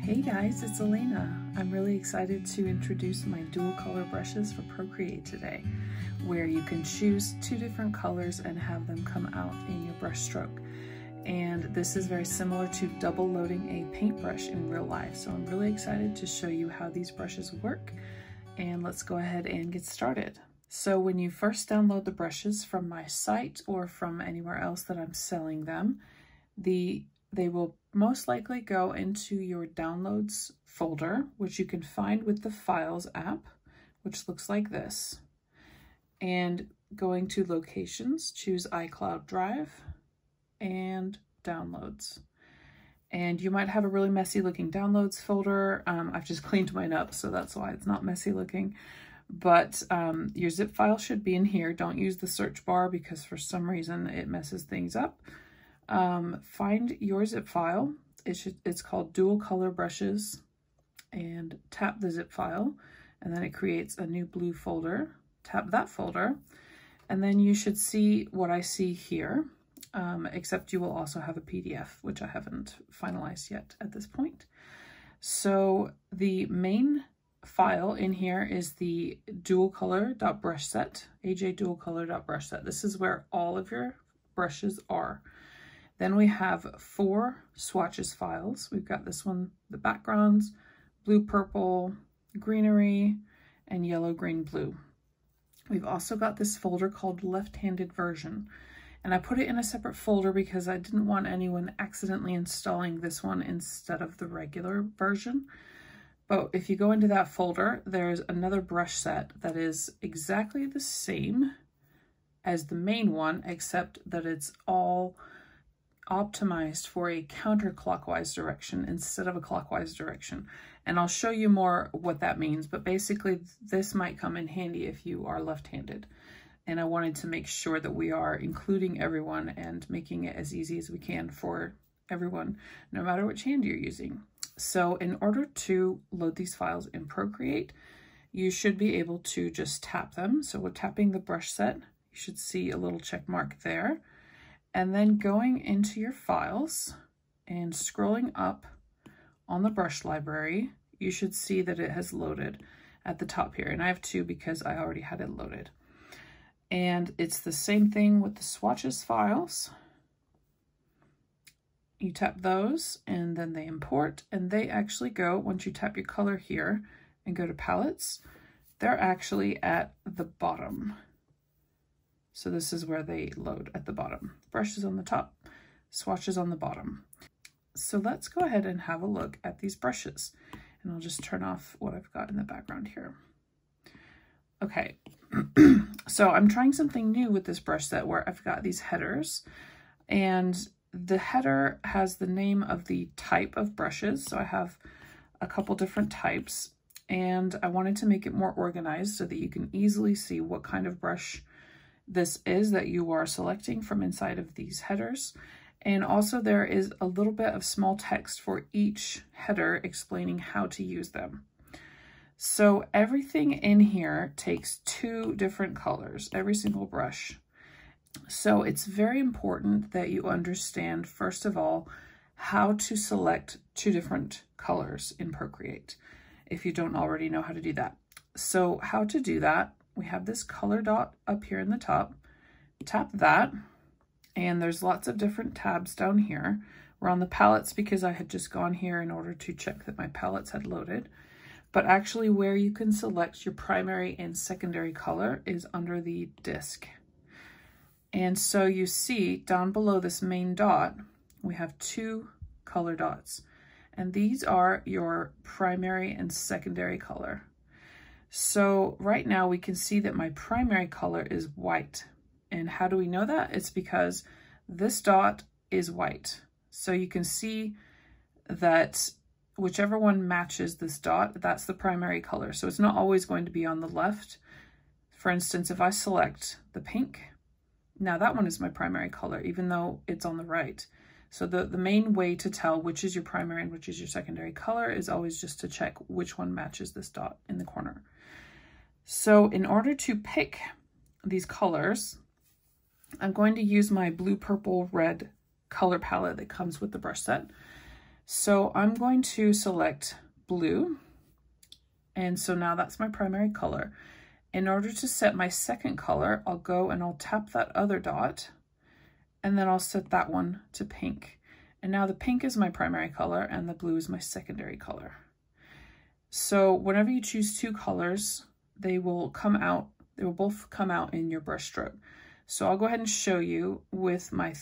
Hey guys, it's Elena. I'm really excited to introduce my dual color brushes for Procreate today, where you can choose two different colors and have them come out in your brush stroke. And this is very similar to double loading a paintbrush in real life. So I'm really excited to show you how these brushes work, and let's go ahead and get started. So when you first download the brushes from my site or from anywhere else that I'm selling them, they will most likely go into your downloads folder, which you can find with the Files app, which looks like this. And going to Locations, choose iCloud Drive and Downloads. And you might have a really messy looking downloads folder. I've just cleaned mine up, so that's why it's not messy looking. But your zip file should be in here. Don't use the search bar because for some reason it messes things up. Find your zip file. It's called Dual Color Brushes, and tap the zip file, and then it creates a new blue folder. Tap that folder, and then you should see what I see here, except you will also have a PDF, which I haven't finalized yet at this point. So the main file in here is the dualcolor.brushset, ajdualcolor.brushset. This is where all of your brushes are. Then we have 4 swatches files. We've got this one, the backgrounds, blue, purple, greenery, and yellow, green, blue. We've also got this folder called Left-Handed version. And I put it in a separate folder because I didn't want anyone accidentally installing this one instead of the regular version. But if you go into that folder, there's another brush set that is exactly the same as the main one, except that it's all optimized for a counterclockwise direction instead of a clockwise direction. And I'll show you more what that means, but basically this might come in handy if you are left-handed. And I wanted to make sure that we are including everyone and making it as easy as we can for everyone, no matter which hand you're using. So in order to load these files in Procreate, you should be able to just tap them. So with tapping the brush set, you should see a little check mark there. And then going into your files and scrolling up on the brush library, you should see that it has loaded at the top here. And I have 2 because I already had it loaded. And it's the same thing with the swatches files. You tap those and then they import, and they actually go, once you tap your color here and go to palettes, they're actually at the bottom. So this is where they load, at the bottom. Brushes on the top, swatches on the bottom. So let's go ahead and have a look at these brushes. And I'll just turn off what I've got in the background here. Okay, so I'm trying something new with this brush set where I've got these headers, and the header has the name of the type of brushes. So I have a couple different types, and I wanted to make it more organized so that you can easily see what kind of brush this is that you are selecting from inside of these headers. And also there is a little bit of small text for each header explaining how to use them. So everything in here takes 2 different colors, every single brush. So it's very important that you understand, first of all, how to select 2 different colors in Procreate, if you don't already know how to do that. So how to do that, we have this color dot up here in the top. Tap that, and there's lots of different tabs down here. We're on the palettes because I had just gone here in order to check that my palettes had loaded. But actually where you can select your primary and secondary color is under the disc. And so you see down below this main dot, we have 2 color dots, and these are your primary and secondary color. So right now we can see that my primary color is white. And how do we know that? It's because this dot is white. So you can see that whichever one matches this dot, that's the primary color. So it's not always going to be on the left. For instance, if I select the pink, now that one is my primary color, even though it's on the right. So the main way to tell which is your primary and which is your secondary color is always just to check which one matches this dot in the corner. So in order to pick these colors, I'm going to use my blue, purple, red color palette that comes with the brush set. So I'm going to select blue. And so now that's my primary color. In order to set my second color, I'll go and I'll tap that other dot, and then I'll set that one to pink. And now the pink is my primary color and the blue is my secondary color. So whenever you choose two colors, they will both come out in your brush stroke. So I'll go ahead and show you with my,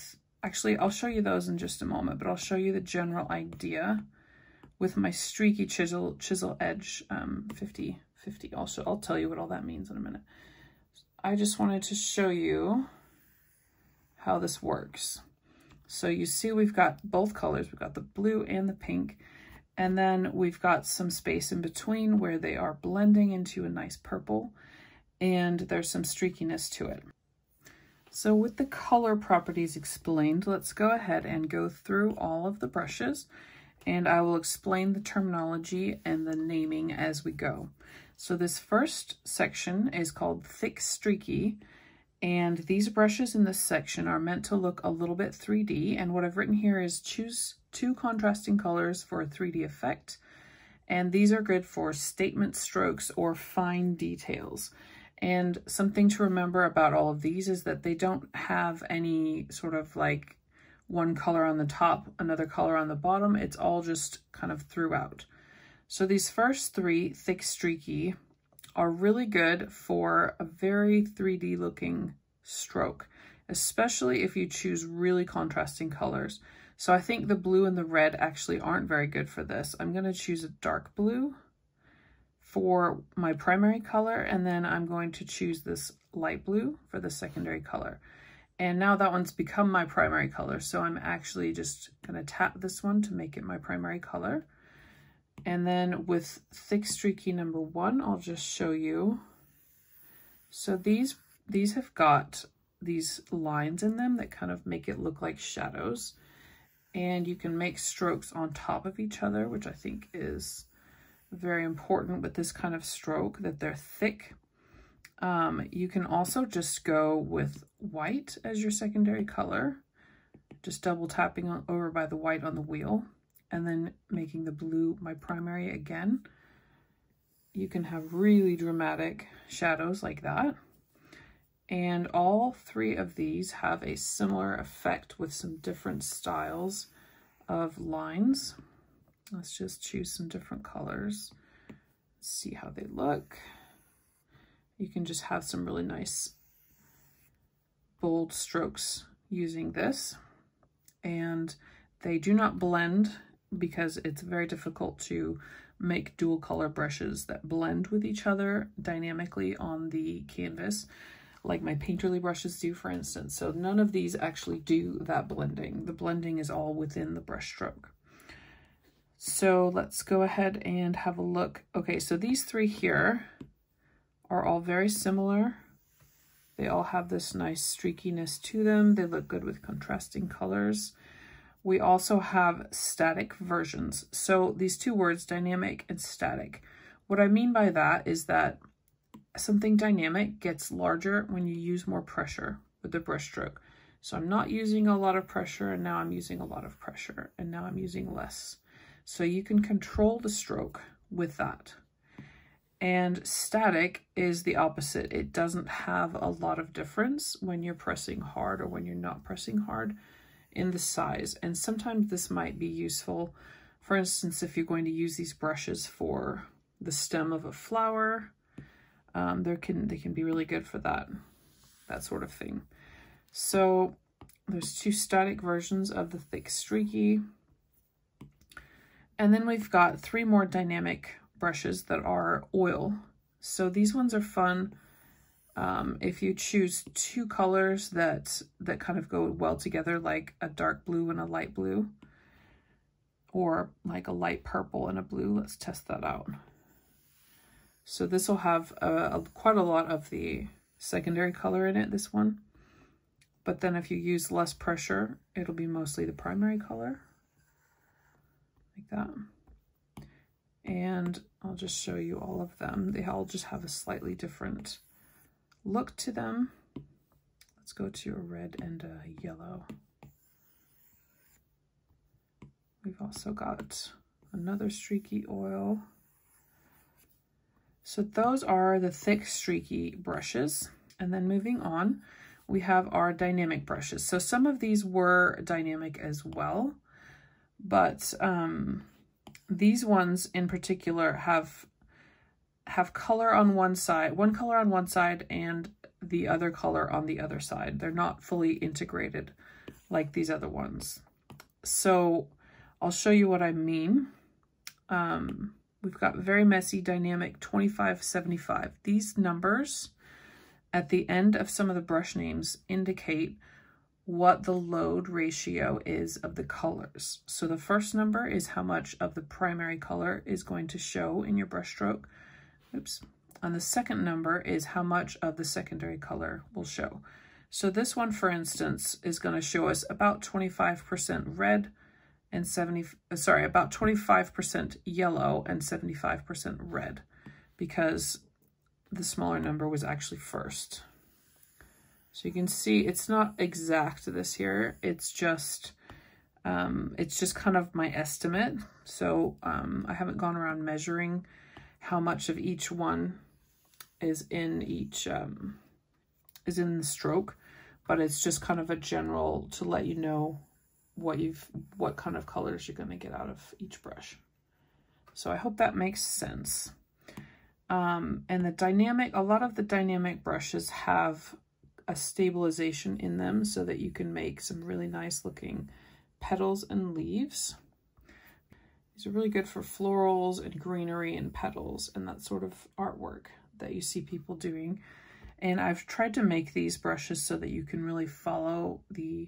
actually I'll show you those in just a moment, but I'll show you the general idea with my Streaky chisel edge 50/50. I'll tell you what all that means in a minute. I just wanted to show you how this works. So you see we've got both colors, we've got the blue and the pink, and then we've got some space in between where they are blending into a nice purple, and there's some streakiness to it. So with the color properties explained, let's go ahead and go through all of the brushes, and I will explain the terminology and the naming as we go. So this first section is called Thick Streaky, and these brushes in this section are meant to look a little bit 3D, and what I've written here is choose two contrasting colors for a 3D effect, and these are good for statement strokes or fine details. And something to remember about all of these is that they don't have any sort of like one color on the top, another color on the bottom. It's all just kind of throughout. So these first three, Thick Streaky, are really good for a very 3D looking stroke, especially if you choose really contrasting colors. So I think the blue and the red actually aren't very good for this. I'm going to choose a dark blue for my primary color, and then I'm going to choose this light blue for the secondary color. And now that one's become my primary color, so I'm actually just going to tap this one to make it my primary color. And then with Thick Streaky number 1, I'll just show you. So these have got these lines in them that kind of make it look like shadows. And you can make strokes on top of each other, which I think is very important with this kind of stroke, that they're thick. You can also just go with white as your secondary color, just double tapping over by the white on the wheel, and then making the blue my primary again. You can have really dramatic shadows like that. And all three of these have a similar effect with some different styles of lines. Let's just choose some different colors, see how they look. You can just have some really nice bold strokes using this, and they do not blend because it's very difficult to make dual color brushes that blend with each other dynamically on the canvas, like my painterly brushes do, for instance. So none of these actually do that blending. The blending is all within the brush stroke. So let's go ahead and have a look. Okay, so these three here are all very similar. They all have this nice streakiness to them. They look good with contrasting colors. We also have static versions. So these two words, dynamic and static. What I mean by that is that something dynamic gets larger when you use more pressure with the brush stroke. So I'm not using a lot of pressure, and now I'm using a lot of pressure, and now I'm using less. So you can control the stroke with that. And static is the opposite. It doesn't have a lot of difference when you're pressing hard or when you're not pressing hard in the size. And sometimes this might be useful. For instance, if you're going to use these brushes for the stem of a flower, they can be really good for that sort of thing. So there's two static versions of the Thick Streaky. And then we've got three more dynamic brushes that are oil. So these ones are fun if you choose two colors that kind of go well together, like a dark blue and a light blue, or like a light purple and a blue. Let's test that out. So this will have quite a lot of the secondary color in it, this one. But then if you use less pressure, it'll be mostly the primary color, like that. And I'll just show you all of them. They all just have a slightly different look to them. Let's go to a red and a yellow. We've also got another streaky oil. So those are the thick streaky brushes. And then moving on, we have our dynamic brushes. So some of these were dynamic as well, but these ones in particular have color on one color on one side and the other color on the other side. They're not fully integrated like these other ones. So I'll show you what I mean. We've got very messy, dynamic, 2575. These numbers at the end of some of the brush names indicate what the load ratio is of the colors. So the first number is how much of the primary color is going to show in your brush stroke. Oops. And the second number is how much of the secondary color will show. So this one, for instance, is going to show us about 25% red and about 25% yellow and 75% red, because the smaller number was actually first. So you can see it's not exact this here. It's just kind of my estimate. So I haven't gone around measuring how much of each one is in each is in the stroke, but it's just kind of a general to let you know what kind of colors you're going to get out of each brush. So I hope that makes sense. And a lot of the dynamic brushes have a stabilization in them so that you can make some really nice looking petals and leaves. These are really good for florals and greenery and petals and that sort of artwork that you see people doing. And I've tried to make these brushes so that you can really follow the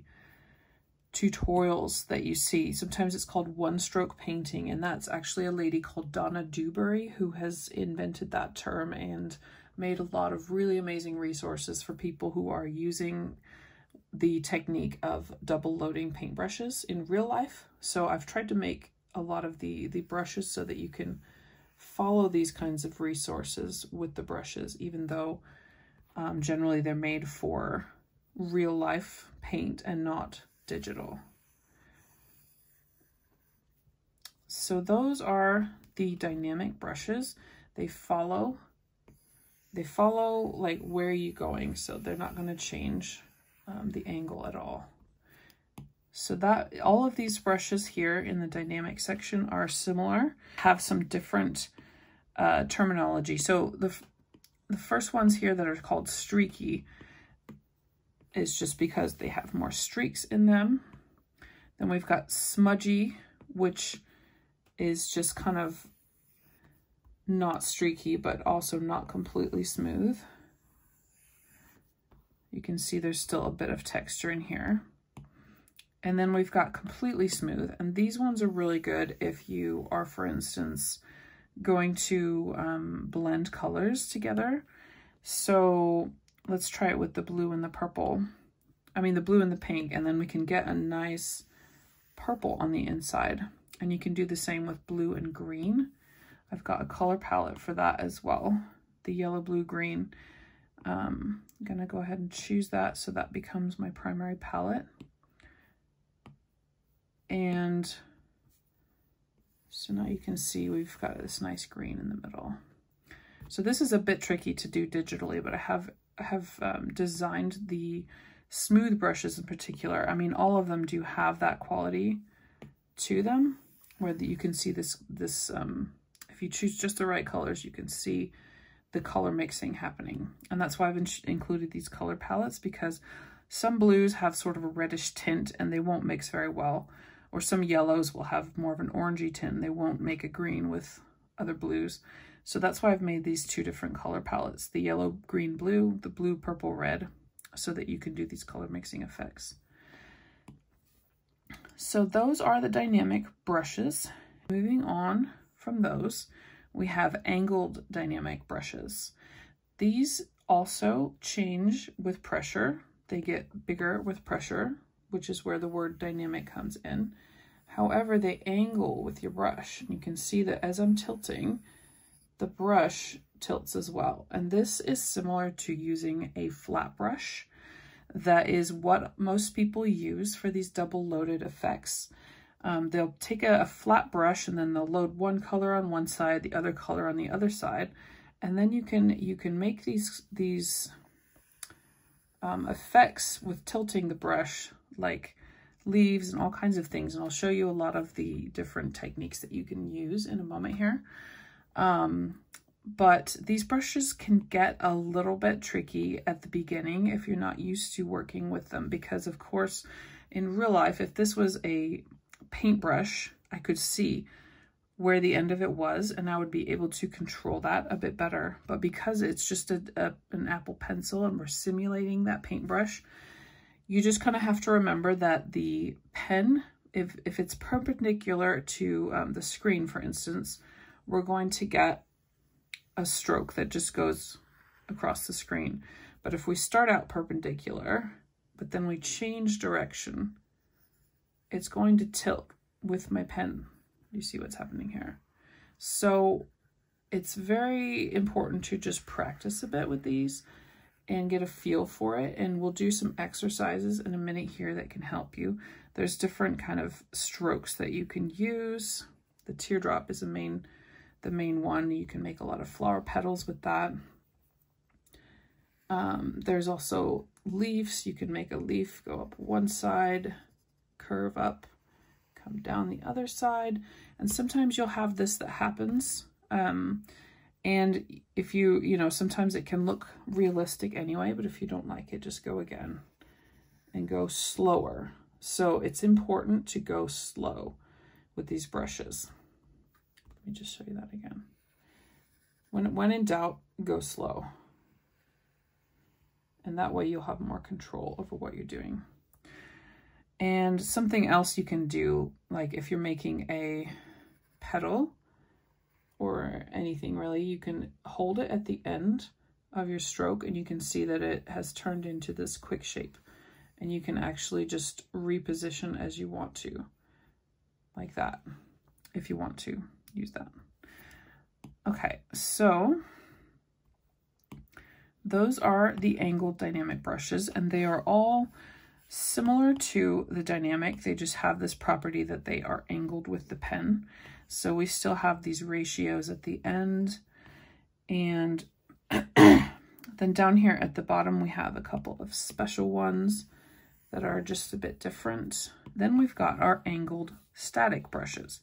tutorials that you see. Sometimes it's called one-stroke painting, and that's actually a lady called Donna Dewberry who has invented that term and made a lot of really amazing resources for people who are using the technique of double loading paintbrushes in real life. So I've tried to make a lot of the brushes so that you can follow these kinds of resources with the brushes, even though generally they're made for real life paint and not digital. So those are the dynamic brushes. They follow like where you're going, so they're not going to change the angle at all. So that all of these brushes here in the dynamic section are similar, have some different terminology. So the first ones here that are called streaky is just because they have more streaks in them. Then we've got smudgy, which is just kind of not streaky, but also not completely smooth. You can see there's still a bit of texture in here. And then we've got completely smooth, and these ones are really good if you are, for instance, going to blend colors together. So let's try it with the blue and the purple. I mean the blue and the pink, and then we can get a nice purple on the inside. And you can do the same with blue and green. I've got a color palette for that as well. The yellow, blue, green. I'm gonna go ahead and choose that so that becomes my primary palette. And so now you can see we've got this nice green in the middle. So this is a bit tricky to do digitally, but I have designed the smooth brushes in particular. I mean, all of them do have that quality to them, where you can see this if you choose just the right colors, you can see the color mixing happening. And that's why I've included these color palettes, because some blues have sort of a reddish tint and they won't mix very well. Or some yellows will have more of an orangey tint and they won't make a green with other blues. So that's why I've made these two different color palettes, the yellow, green, blue, the blue, purple, red, so that you can do these color mixing effects. So those are the dynamic brushes. Moving on from those, we have angled dynamic brushes. These also change with pressure. They get bigger with pressure, which is where the word dynamic comes in. However, they angle with your brush. You can see that as I'm tilting, the brush tilts as well. And this is similar to using a flat brush. That is what most people use for these double loaded effects. they'll take a flat brush and then they'll load one color on one side, the other color on the other side, and then you can make these effects with tilting the brush, like leaves and all kinds of things. And I'll show you a lot of the different techniques that you can use in a moment here. But these brushes can get a little bit tricky at the beginning if you're not used to working with them, because of course in real life, if this was a paintbrush, I could see where the end of it was and I would be able to control that a bit better. But because it's just an Apple Pencil and we're simulating that paintbrush, you just kind of have to remember that the pen, if it's perpendicular to the screen, for instance, we're going to get a stroke that just goes across the screen. But if we start out perpendicular, but then we change direction, it's going to tilt with my pen. You see what's happening here? So it's very important to just practice a bit with these and get a feel for it. And we'll do some exercises in a minute here that can help you. There's different kind of strokes that you can use. The teardrop is the main one. You can make a lot of flower petals with that. There's also leaves. You can make a leaf go up one side, curve up, come down the other side. And sometimes you'll have this that happens. And if you know, sometimes it can look realistic anyway, but if you don't like it, just go again and go slower. So it's important to go slow with these brushes. Let me just show you that again. When in doubt, go slow. And that way you'll have more control over what you're doing. And something else you can do, like if you're making a petal or anything really, you can hold it at the end of your stroke and you can see that it has turned into this quick shape. And you can actually just reposition as you want to, like that, if you want to use that. Okay, so those are the angled dynamic brushes, and they are all similar to the dynamic. They just have this property that they are angled with the pen. So we still have these ratios at the end. And then down here at the bottom, we have a couple of special ones that are just a bit different. Then we've got our angled static brushes,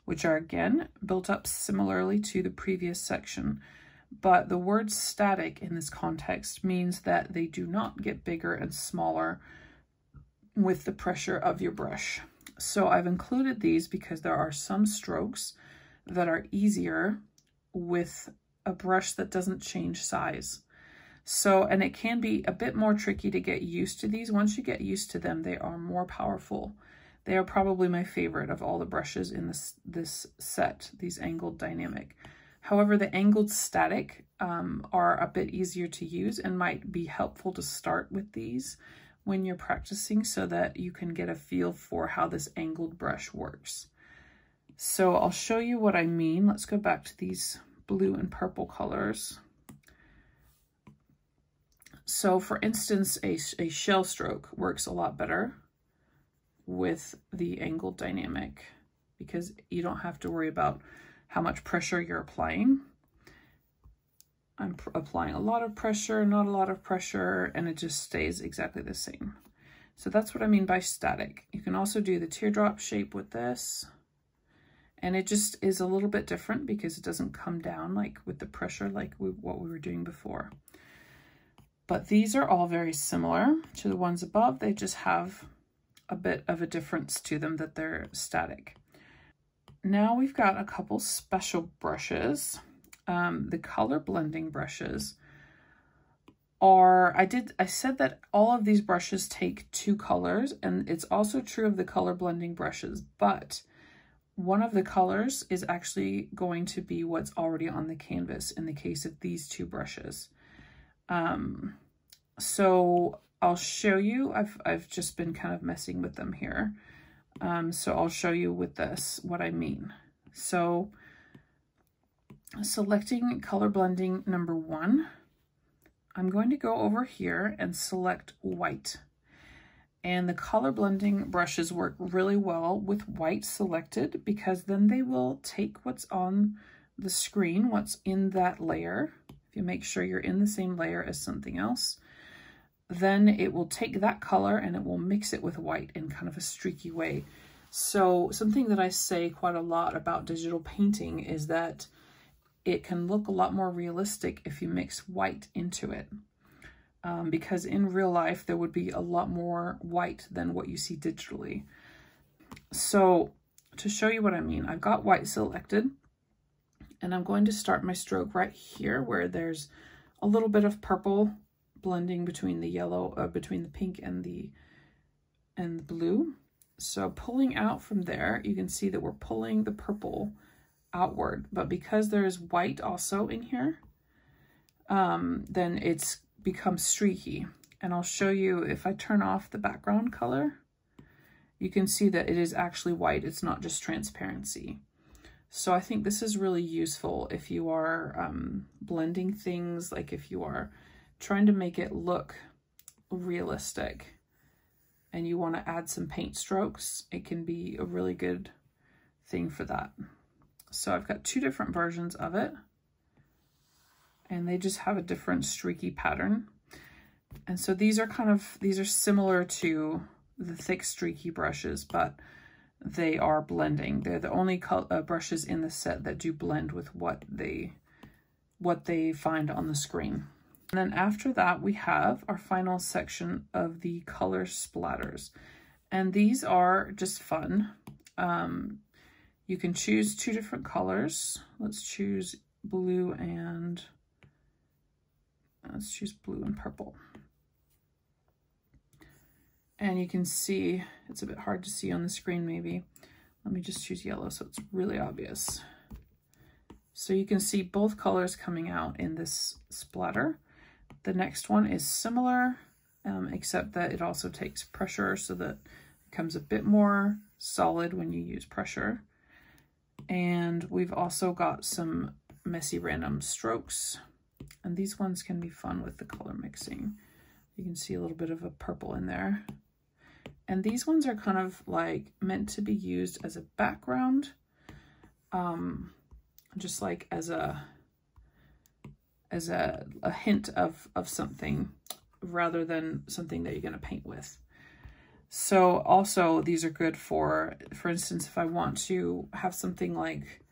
which are again built up similarly to the previous section. But the word static in this context means that they do not get bigger and smaller with the pressure of your brush. So I've included these because there are some strokes that are easier with a brush that doesn't change size. So, and it can be a bit more tricky to get used to these. Once you get used to them, they are more powerful. They are probably my favorite of all the brushes in this set, these angled dynamic. However, the angled static are a bit easier to use and might be helpful to start with these when you're practicing so that you can get a feel for how this angled brush works. So I'll show you what I mean. Let's go back to these blue and purple colors. So for instance, a shell stroke works a lot better with the angled dynamic because you don't have to worry about how much pressure you're applying. I'm applying a lot of pressure, not a lot of pressure, and it just stays exactly the same. So that's what I mean by static. You can also do the teardrop shape with this, and it just is a little bit different because it doesn't come down like with the pressure like what we were doing before. But these are all very similar to the ones above. They just have a bit of a difference to them that they're static. Now we've got a couple special brushes. The color blending brushes are, I said that all of these brushes take 2 colors, and it's also true of the color blending brushes, but one of the colors is actually going to be what's already on the canvas in the case of these 2 brushes. So I'll show you, I've just been kind of messing with them here. So I'll show you with this what I mean. So selecting color blending number 1, I'm going to go over here and select white. And the color blending brushes work really well with white selected, because then they will take what's on the screen, what's in that layer. If you make sure you're in the same layer as something else, then it will take that color and it will mix it with white in kind of a streaky way. So something that I say quite a lot about digital painting is that it can look a lot more realistic if you mix white into it. Because in real life, there would be a lot more white than what you see digitally. So to show you what I mean, I've got white selected, and I'm going to start my stroke right here where there's a little bit of purple blending between the yellow, between the pink and the blue. So pulling out from there, you can see that we're pulling the purple outward, but because there is white also in here, then it's becomes streaky. And I'll show you, if I turn off the background color, you can see that it is actually white. It's not just transparency. So I think this is really useful if you are blending things, like if you are trying to make it look realistic and you want to add some paint strokes, it can be a really good thing for that. So I've got two different versions of it, and they just have a different streaky pattern. And so these are similar to the thick streaky brushes, but they are blending. They're the only brushes in the set that do blend with what they find on the screen. And then after that, we have our final section of the color splatters. And these are just fun. You can choose two different colors. Let's choose blue and purple. And you can see, it's a bit hard to see on the screen maybe. Let me just choose yellow so it's really obvious. So you can see both colors coming out in this splatter. The next one is similar, except that it also takes pressure so that it becomes a bit more solid when you use pressure. And we've also got some messy random strokes. And these ones can be fun with the color mixing. You can see a little bit of a purple in there. And these ones are kind of like meant to be used as a background, just like as a hint of something rather than something that you're going to paint with. So also these are good for instance, if I want to have something like,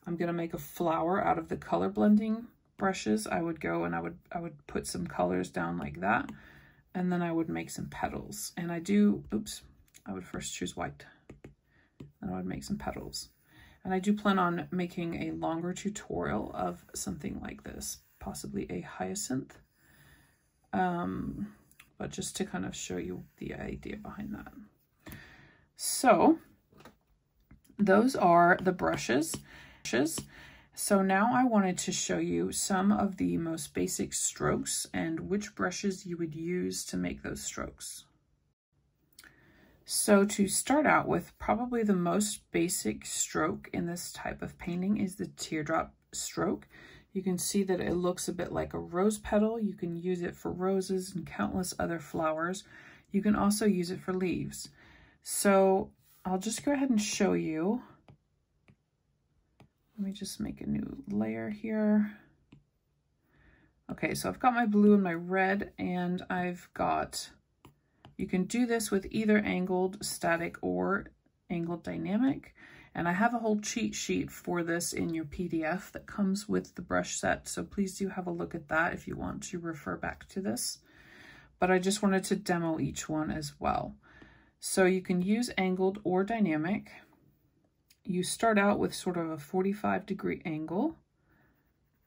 I'm going to make a flower out of the color blending brushes, I would go and I would put some colors down like that, and then I would make some petals. And I would first choose white, and I would make some petals. And I do plan on making a longer tutorial of something like this, possibly a hyacinth, but just to kind of show you the idea behind that. So those are the brushes. So now I wanted to show you some of the most basic strokes and which brushes you would use to make those strokes. So to start out with, probably the most basic stroke in this type of painting is the teardrop stroke. You can see that it looks a bit like a rose petal. You can use it for roses and countless other flowers. You can also use it for leaves. So I'll just go ahead and show you. Let me just make a new layer here. Okay, so I've got my blue and my red, and I've got, you can do this with either angled static or angled dynamic. And I have a whole cheat sheet for this in your PDF that comes with the brush set. So please do have a look at that if you want to refer back to this. But I just wanted to demo each one as well. So you can use angled or dynamic. You start out with sort of a 45-degree angle,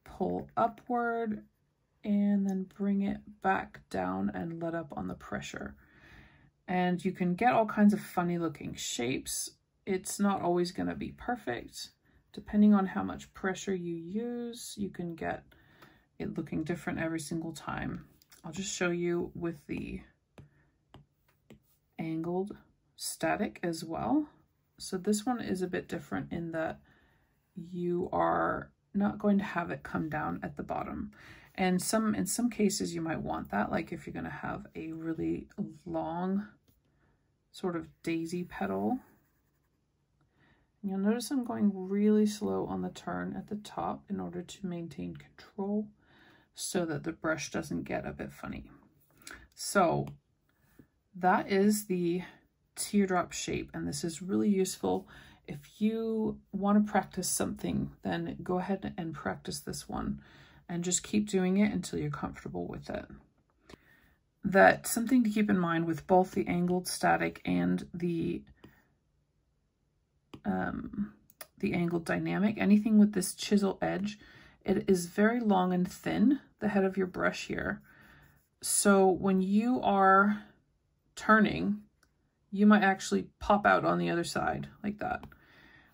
pull upward, and then bring it back down and let up on the pressure. And you can get all kinds of funny looking shapes. It's not always going to be perfect. Depending on how much pressure you use, you can get it looking different every single time. I'll just show you with the angled static as well. So this one is a bit different in that you are not going to have it come down at the bottom. And in some cases you might want that, like if you're going to have a really long sort of daisy petal. And you'll notice I'm going really slow on the turn at the top in order to maintain control so that the brush doesn't get a bit funny. So that is the teardrop shape, and this is really useful. If you want to practice something, then go ahead and practice this one and just keep doing it until you're comfortable with it. That's something to keep in mind with both the angled static and the angled dynamic. Anything with this chisel edge, it is very long and thin, the head of your brush here. So when you are turning, you might actually pop out on the other side like that,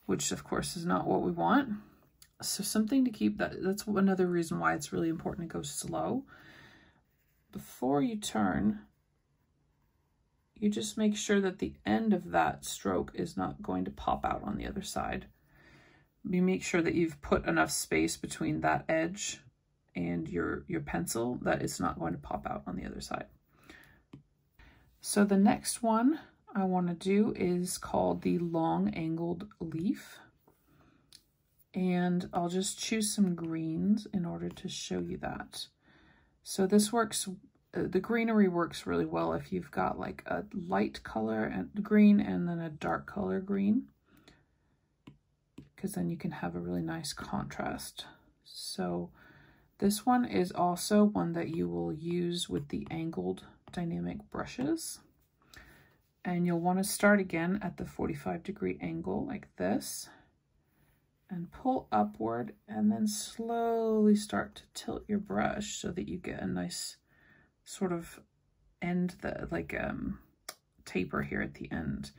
which of course is not what we want. So something to keep that's another reason why it's really important to go slow. Before you turn, you just make sure that the end of that stroke is not going to pop out on the other side. You make sure that you've put enough space between that edge and your pencil that it's not going to pop out on the other side. So the next one I want to do is called the long angled leaf. And I'll just choose some greens in order to show you that. So this works, the greenery works really well if you've got like a light color and green and then a dark color green, because then you can have a really nice contrast. So this one is also one that you will use with the angled dynamic brushes. And you'll want to start again at the 45-degree angle like this and pull upward, and then slowly start to tilt your brush so that you get a nice sort of end, taper here at the end.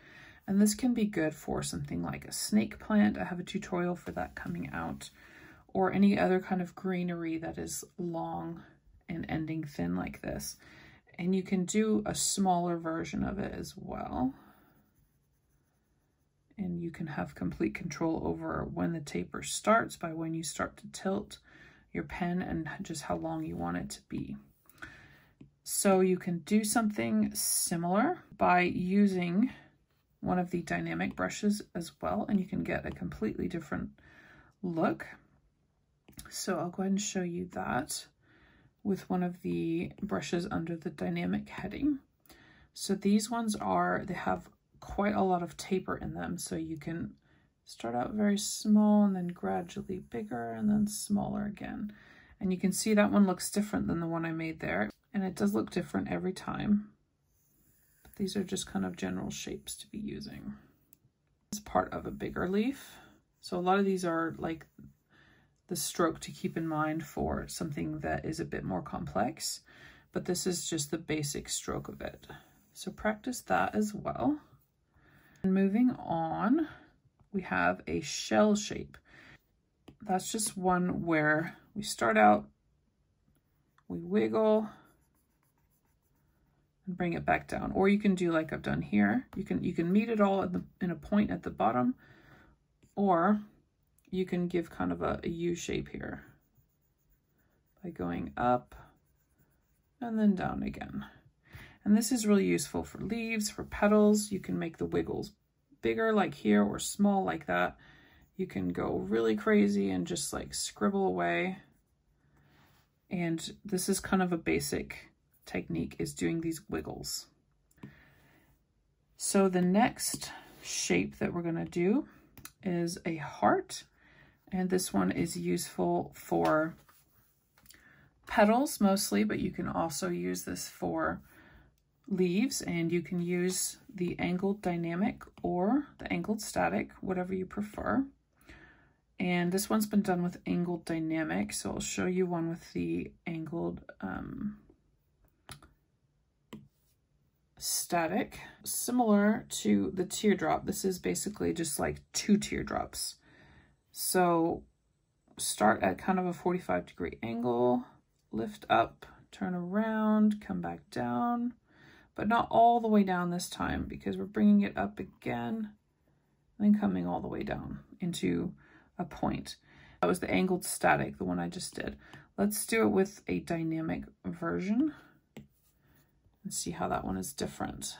And this can be good for something like a snake plant. I have a tutorial for that coming out, or any other kind of greenery that is long and ending thin like this. And you can do a smaller version of it as well. And you can have complete control over when the taper starts by when you start to tilt your pen and just how long you want it to be. So you can do something similar by using one of the dynamic brushes as well, and you can get a completely different look. So I'll go ahead and show you that with one of the brushes under the dynamic heading. So these ones they have quite a lot of taper in them, so you can start out very small and then gradually bigger and then smaller again. And you can see that one looks different than the one I made there, and it does look different every time. But these are just kind of general shapes to be using. It's part of a bigger leaf. So a lot of these are like the stroke to keep in mind for something that is a bit more complex, but this is just the basic stroke of it. So practice that as well. And moving on, we have a shell shape. That's just one where we start out, we wiggle and bring it back down, or you can do like I've done here. You can meet it all in a point at the bottom, or you can give kind of a U shape here by going up and then down again. And this is really useful for leaves, for petals. You can make the wiggles bigger like here or small like that. You can go really crazy and just like scribble away. And this is kind of a basic technique, is doing these wiggles. So the next shape that we're gonna do is a heart. And this one is useful for petals mostly, but you can also use this for leaves, and you can use the angled dynamic or the angled static, whatever you prefer. And this one's been done with angled dynamic, so I'll show you one with the angled static. Similar to the teardrop, this is basically just like 2 teardrops. So start at kind of a 45-degree angle, lift up, turn around, come back down, but not all the way down this time, because we're bringing it up again and then coming all the way down into a point. That was the angled static, the one I just did. Let's do it with a dynamic version and see how that one is different.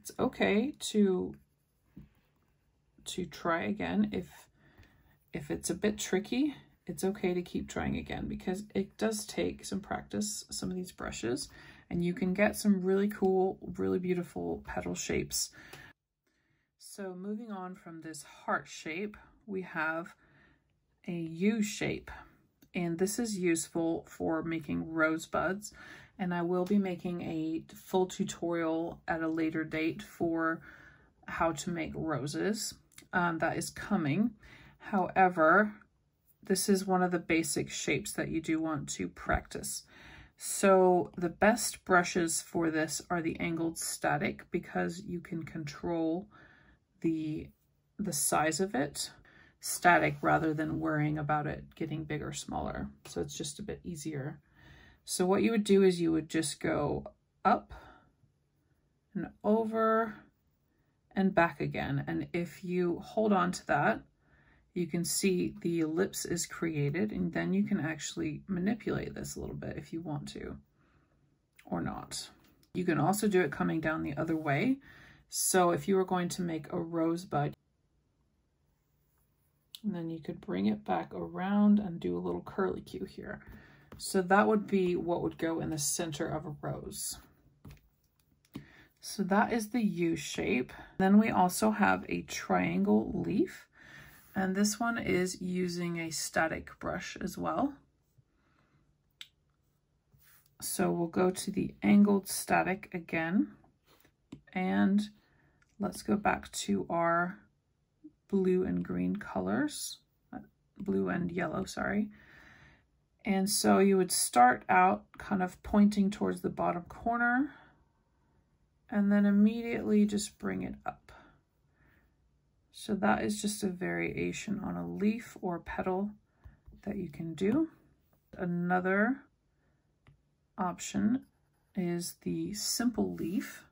it's okay to try again. If it's a bit tricky, it's okay to keep trying again, because it does take some practice, some of these brushes, and you can get some really cool, really beautiful petal shapes. So moving on from this heart shape, we have a U shape, and this is useful for making rosebuds, and I will be making a full tutorial at a later date for how to make roses. That is coming. However, this is one of the basic shapes that you do want to practice. So the best brushes for this are the angled static, because you can control the size of it static rather than worrying about it getting bigger or smaller. So it's just a bit easier. So what you would do is you would just go up and over and back again. And if you hold on to that, you can see the ellipse is created, and then you can actually manipulate this a little bit if you want to, or not. You can also do it coming down the other way. So if you were going to make a rosebud, and then you could bring it back around and do a little curlicue here. So that would be what would go in the center of a rose. So that is the U shape. Then we also have a triangle leaf. And this one is using a static brush as well. So we'll go to the angled static again, and let's go back to our blue and green colors, blue and yellow, sorry. And so you would start out kind of pointing towards the bottom corner, and then immediately just bring it up. So that is just a variation on a leaf or petal that you can do. Another option is the simple leaf,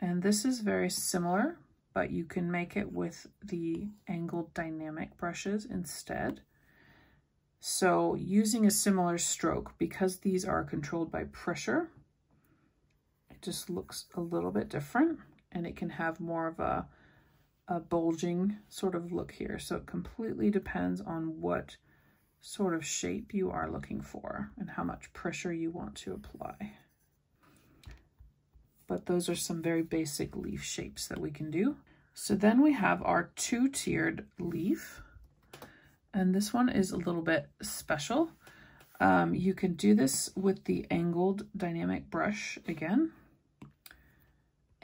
and this is very similar, but you can make it with the angled dynamic brushes instead. So using a similar stroke, because these are controlled by pressure, it just looks a little bit different, and it can have more of a bulging sort of look here. So it completely depends on what sort of shape you are looking for and how much pressure you want to apply. But those are some very basic leaf shapes that we can do. So then we have our two-tiered leaf, and this one is a little bit special. You can do this with the angled dynamic brush again,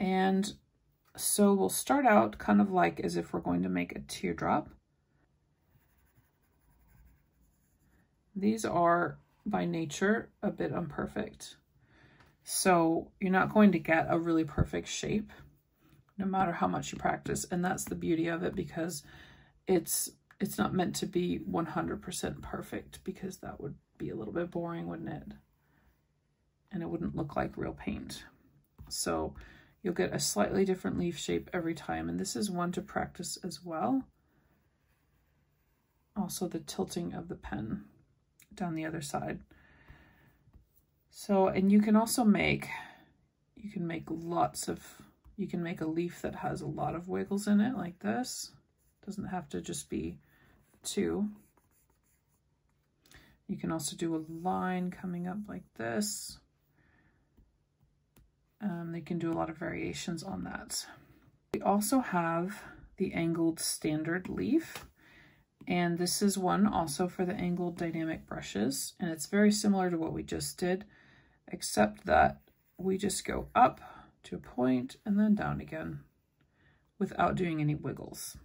and so we'll start out kind of like as if we're going to make a teardrop. These are by nature a bit imperfect, so you're not going to get a really perfect shape no matter how much you practice, and that's the beauty of it, because it's not meant to be 100% perfect, because that would be a little bit boring, wouldn't it? And it wouldn't look like real paint. So you'll get a slightly different leaf shape every time, and this is one to practice as well. Also the tilting of the pen down the other side. So, and you can also make, you can make a leaf that has a lot of wiggles in it like this. Doesn't have to just be two. You can also do a line coming up like this. They can do a lot of variations on that. We also have the angled standard leaf, and this is one also for the angled dynamic brushes, and it's very similar to what we just did, except that we just go up to a point and then down again without doing any wiggles.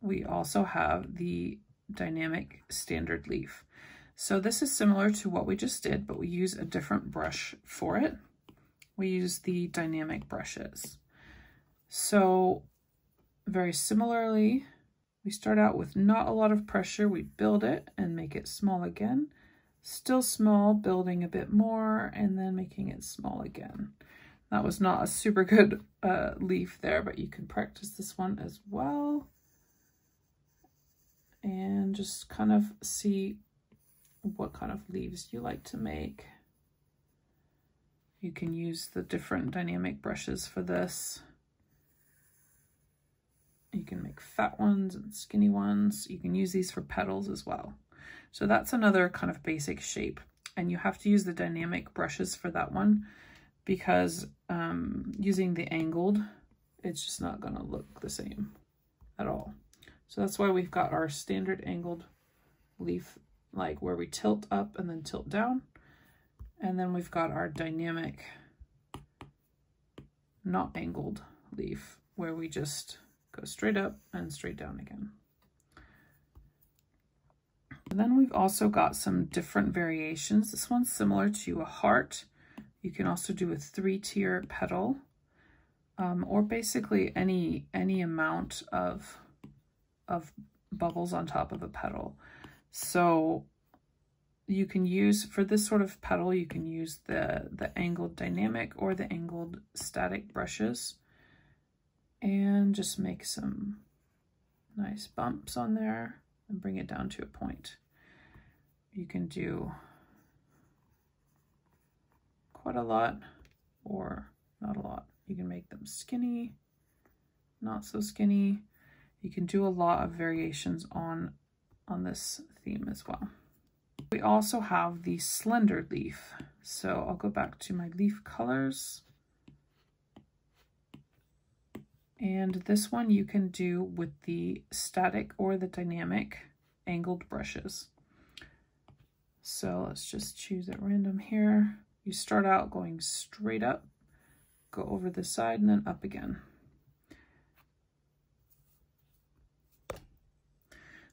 We also have the dynamic standard leaf. So this is similar to what we just did, but we use a different brush for it. We use the dynamic brushes. So very similarly, we start out with not a lot of pressure. We build it and make it small again. Still small, building a bit more, and then making it small again. That was not a super good leaf there, but you can practice this one as well. And just kind of see what kind of leaves you like to make. You can use the different dynamic brushes for this. You can make fat ones and skinny ones. You can use these for petals as well. So that's another kind of basic shape. And you have to use the dynamic brushes for that one because using the angled, it's just not gonna look the same at all. So that's why we've got our standard angled leaf, like where we tilt up and then tilt down. And then we've got our dynamic, not angled leaf, where we just go straight up and straight down again. And then we've also got some different variations. This one's similar to a heart. You can also do a 3-tier petal, or basically any amount of bubbles on top of a petal. So you can use, for this sort of petal, you can use the angled dynamic or the angled static brushes and just make some nice bumps on there and bring it down to a point. You can do quite a lot or not a lot. You can make them skinny, not so skinny. You can do a lot of variations on this theme as well. We also have the slender leaf. So I'll go back to my leaf colors. And this one you can do with the static or the dynamic angled brushes. So let's just choose at random here. You start out going straight up, go over the side and then up again.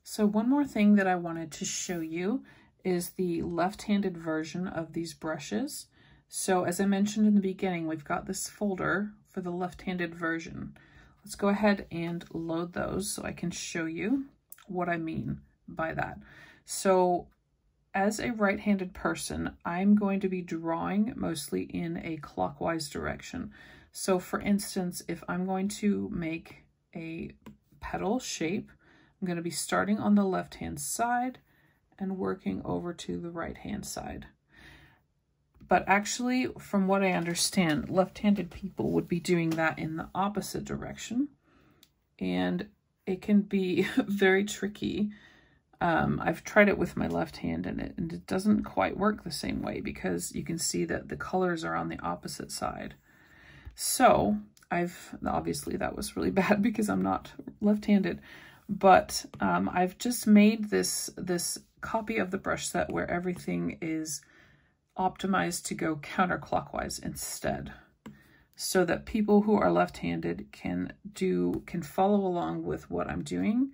So one more thing that I wanted to show you is the left-handed version of these brushes. So as I mentioned in the beginning, we've got this folder for the left-handed version. Let's go ahead and load those so I can show you what I mean by that. So as a right-handed person, I'm going to be drawing mostly in a clockwise direction. So for instance, if I'm going to make a petal shape, I'm going to be starting on the left-hand side and working over to the right-hand side. But actually, from what I understand, left-handed people would be doing that in the opposite direction. And it can be very tricky. I've tried it with my left hand and it doesn't quite work the same way because you can see that the colors are on the opposite side. So obviously that was really bad because I'm not left-handed, but I've just made this copy of the brush set where everything is optimized to go counterclockwise instead, so that people who are left-handed can follow along with what I'm doing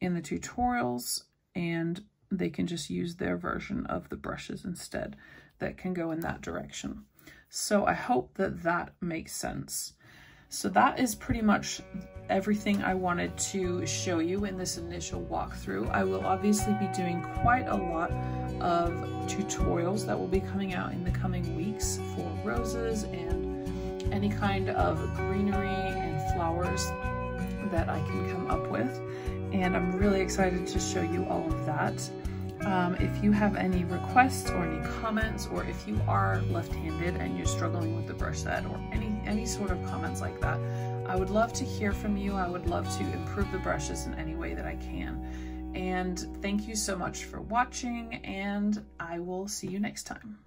in the tutorials, and they can just use their version of the brushes instead that can go in that direction. So I hope that that makes sense. So that is pretty much everything I wanted to show you in this initial walkthrough. I will obviously be doing quite a lot of tutorials that will be coming out in the coming weeks for roses and any kind of greenery and flowers that I can come up with. And I'm really excited to show you all of that. If you have any requests or any comments, or if you are left-handed and you're struggling with the brush set, or any sort of comments like that, I would love to hear from you. I would love to improve the brushes in any way that I can. And thank you so much for watching, and I will see you next time.